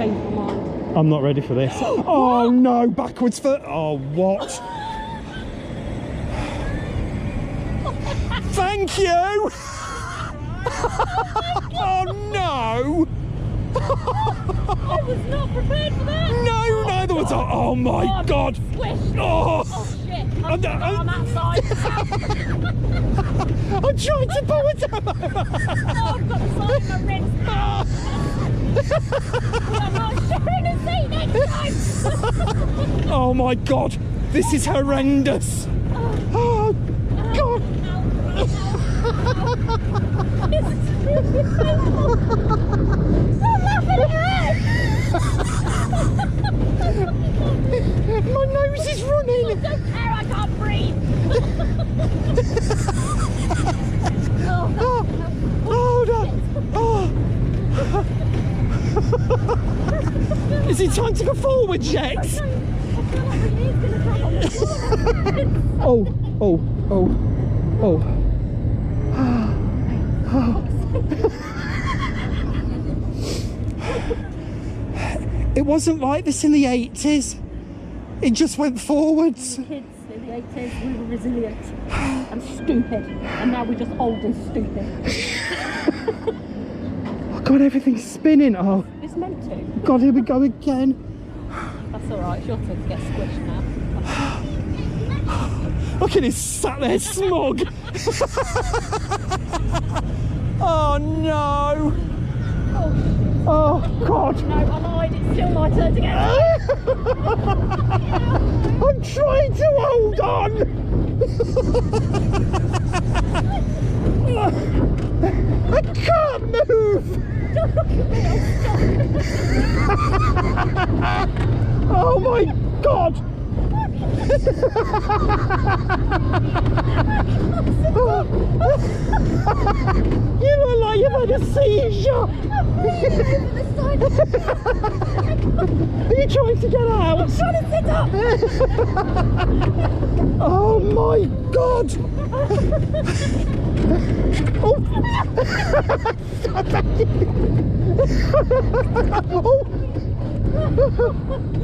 changed my mind. I'm not ready for this. Oh no, backwards for... Oh, what? Thank you! Oh no! I was not prepared for that! No, neither was I. Oh my god! Squished! Oh, Oh shit! I'm on that side! I'm trying to pull it down! Oh, I've got the side of my wrist! I'm not sharing a seat next time! Oh my god! This is horrendous! Oh god! This is really painful! Stop laughing at My nose is running! I don't care, I can't breathe! Oh, Oh no! Oh. Is it time to go forward yet? I feel like my ear's gonna drop on the floor. Oh, oh, oh, oh. It wasn't like this in the 80s. It just went forwards. Kids in the 80s, we were resilient and stupid, and now we're just old and stupid. Oh god, everything's spinning. Oh It's meant to. god, here we go again. That's alright, it's your turn to get squished now. Look at him sat there smug. Oh no. Oh god. No, I lied, it's still my turn to get I'm trying to hold on. I can't move. Oh my god. You look like you've had a seizure. Are you trying to get out? I'm trying to sit up. Oh my god. Oh.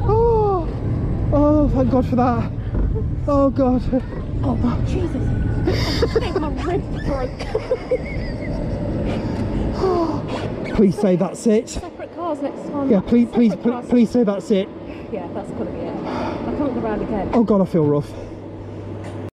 Oh. Oh, thank God for that. Oh God. Oh Jesus! I think my ribs broke. Please say that's it. Separate cars next time. Yeah, please Separate cars. please say that's it. Yeah, that's gonna be it. I can't go round again. Oh God, I feel rough.